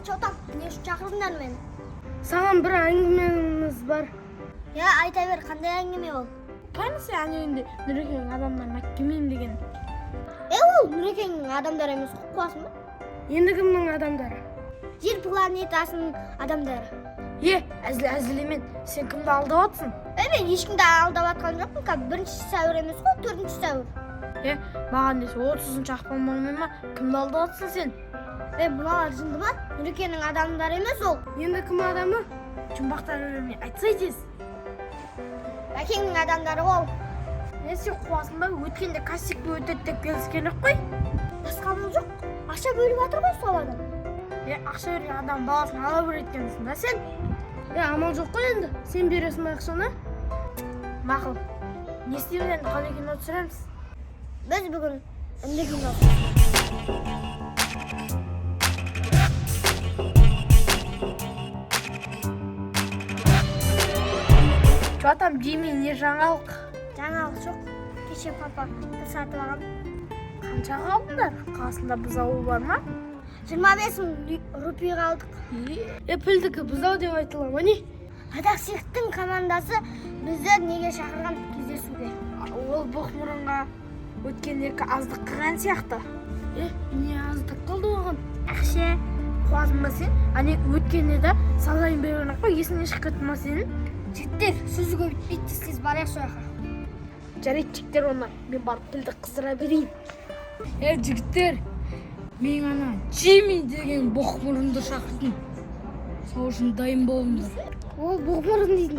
Çotam, ne үшін шақырдыңдар мені? Саған бір әңгімеміз бар. Айта бер, қандай әңгіме ол? Қанысы әңгімеңде Нұрекеңнің адамдарына кіммен деген? Ол Нұрекеңнің адамдары емес, қуасың ба? Енді кімнің адамдары? Жер планетасының адамдары. Әзілемен, сен кімді алдап атсың? Мен ешкімді алдап атқан жоқпын, 1 сәуір емес қой, 4 сәуір. Маған десе 30 ақпан болмай ма? Кімді алдап атсың сен? Бұналар жынды ма? Нұрекеңнің адамдары емес ол. Енді кім адамы? Жұмбақтар өліміне айтсай тез. Бәкеңнің адамдары ол. Сен қуасың ба? Өткенде кастикті өтеді деп келіскелік қой. Басқа бұл жоқ. Ақша бөліп жатыр ғой сол адам. Ақша берген адам баласын ала бір еткенсің да сен? Амал жоқ қой енді. Сен бересің ба ақшаны? Мақұл. Не істейміз енді, қандай кино түсіреміз? Біз бүгін үнді кино түсіреміз. Чотам, Джимми, не жаңалық? Жаңалық жоқ. Кеше папа сатып алған. Қаншаға алдыңдар? Қасында бұзауы бар ма? 25.000 рупий қалдық. Пілдікі бұзау деп айтыла ма не? Атақсиқтің командасы бізді неге шақырған кездесуге? Ол бұқмұрынға өткендегі аздық қылған сияқты. Не аздық қылды оған? Ақша. Қуасың ба сен? Өткенде де салайын берген қой, есіңе шығып кетті ма сенің? Жігіттер, сөзі көбейтпейді, сіз барайық сояққа. Жарайды жігіттер, онда мен барып пілді қыздыра берейін. Жігіттер, мен ана Джимми деген бұқмұрынды шақырдым. Сол үшін дайын болыңдар. Ол бұқмұрын дейтін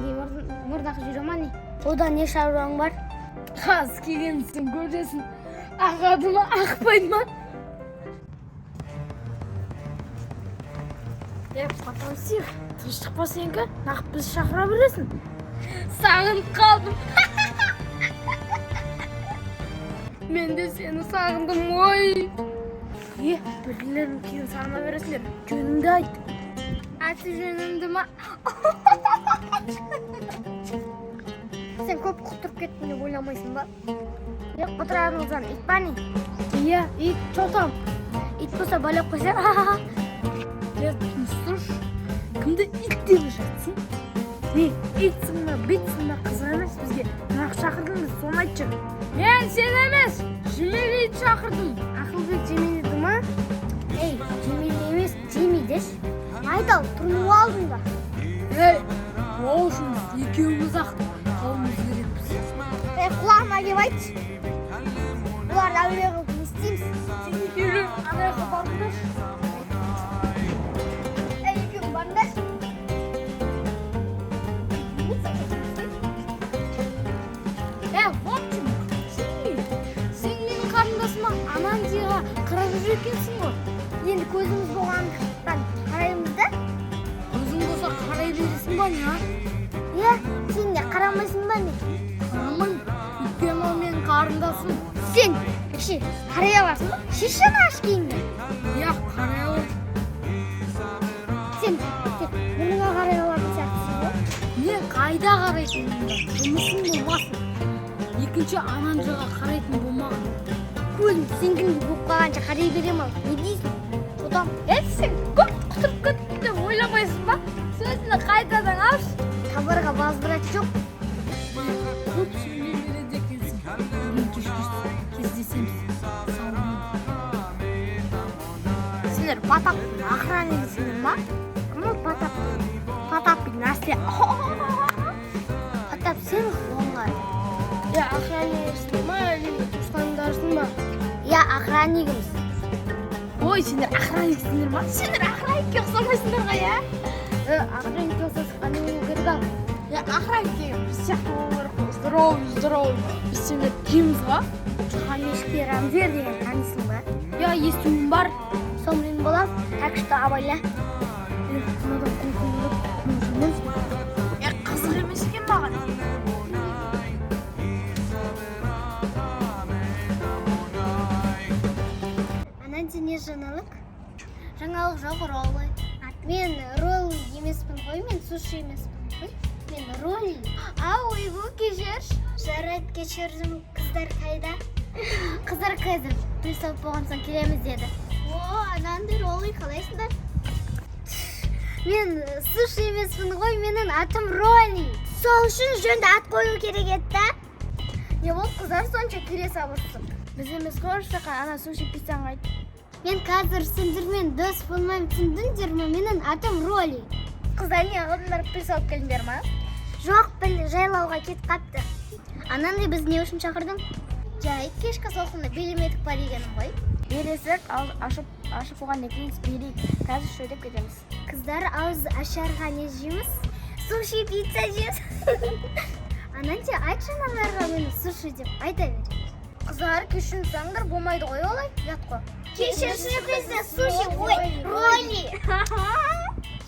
мұрдақ жүре ма не? Ода не шаруаң бар? Қаз келгенсің көресің. Ағады ма, ақпайды ма? Потансив, тыныштық па сенкі? Нақ біз шақыра бересің. Сағынып қалдым. Мен де сені сағындым, ой. Бірлерін кейін сағына бересіңдер. Жөніңді айт. Аты жөнімді ма? Сен көп құтырып кеттің деп ойламайсың ба? Құтырарыңыздан ит па не? Ит, чотам. Ит болса байлап қойса. Тұрш, кімді ит деп жатсың? Итсің ба, битсің ба, қызық емес бізге. Нақ шақырдыңыз, соны айтшы. Мен сен емес, Жемелі ит шақырдым. Ақылбек Жемелі ма? Жемелі емес, Джимми деш. Айтал, тұрмау алдың ба? Ол үшін екеуміз ақ қалымыз керекпіз. Құлағыма кеп айтшы. Бұларды әуре қылып не істейміз? Сен екеуі анайға барыңдаршы. Екенсің ғой. Енді көзіміз болғандықтан қараймыз да? Көзің болса қарай бересің ба не? Сен де қарамайсың ба не? Қарамайым. Өйткені ол менің қарындасым. Сен қарай аласың ба? Шешені аш кейінгі. Қарай алам. Сен мұныңа қарай алатын сияқтысың ғой? Мен қайда қарайтын мұнда? Жұмысың болмасын. Екінші анан жаға қарайтын болмаған. Көзім сенгілді болып қалғанша қарай берем ал. Не дейсің? Содан, сен көп құтырып кетті деп ойламайсың ба? Сөзіні қайтадан алшы. Табарға возврат жоқ. Көп сөйлей береді екенсің. Бүгін кешкісін кездесеміз. Сендер Потаптың охраннигісіңдер ма? Кім ол Потап? Потап Настя. Потап сен оңға. Охраннигісің ма, әлемді туысқандарсың ба? Охраннигіміз. Ой, сендер охраннигісіңдер ма? Сендер охранникке ұқсамайсыңдар ғой, Охранникке ұқсас қандай болу керек ал? Охранникке біз сияқты болу керек. Здоровый. Біз сендер кіміз ба? Мешке Рамзер деген танисың ба? Естуім бар. Сомрин болам, так что абайла. Қызық емес екен маған. Не жаңалық? Жаңалық жоқ, роллы. Мен ролл емеспін ғой, мен суши емеспін ғой. Мен ролл. Ойбу, кешір. Жарайды, кешірдім. Қыздар қайда? Қыздар қазір той салып болған соң келеміз деді. Анандай роллы қалайсыңдар? Мен суши емеспін ғой, менің атым Роли. Сол үшін жөнді ат қою керек еді. Не болып қыздар сонша кіре сабырсың? Біз емес қой шақан, ана суши пиццаны айт. Мен қазір сендермен дос болмаймын, түсіндіңдер ме? Менің атым Роли. Қыздар не алдындар піл салып келдіңдер ма? Жоқ, жайлауға кетіп қапты. Анандай біз не үшін шақырдың? Жай, кешкі салқында белеметік бар дегенім ғой. Бересек, ашып оған екеніз берейік. Қазір шөйдеп кетеміз. Қыздар ауыз ашарға не жейміз? Суши пицца жейміз. Ананте айтшы аналарға мені суши деп айта бер. Қыздар кешірім сұраңдар, болмайды ғой олай. Ят қой. Кешірші бізді суши, ой, Роли.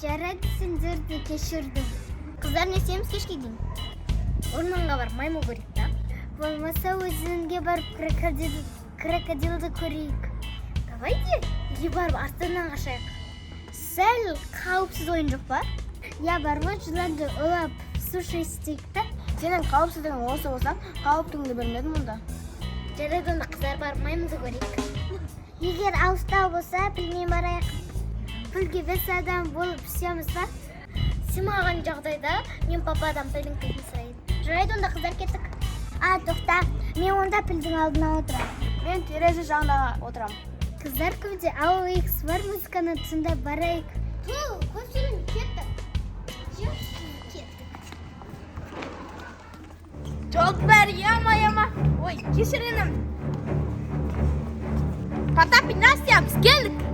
Жарайды, сендерді кешірдім. Қыздар не істейміз кешке дейін? Орманға бар, маймыл көрейік та. Болмаса өзенге барып крокодилді көрейік. Давайте, үйге барып астынан қашайық. Сәл қауіпсіз ойын жоқ па? Я бар ма, жыланды олап суши істейік та. Сенің қауіпсіздігің осы болса, қауіптіңді бермедім мұнда. Жарайды, онда қыздар барып маймылды көрейік. Егер алыстау болса, білмей барайық. Пілге 5 адам болып пісеміз ба? Симаған жағдайда мен пападан пілдің кілтін сұрайын. Жарайды, онда қыздар кеттік. Тоқта, мен онда пілдің алдына отырам. Мен терезе жағында отырам. Қыздар көбде AOX бар, музыканы тыңдап барайық. Көпшілін кеттік. Жолдар, яма. Ой, кешірінім. Потап и Настя, біз келдік.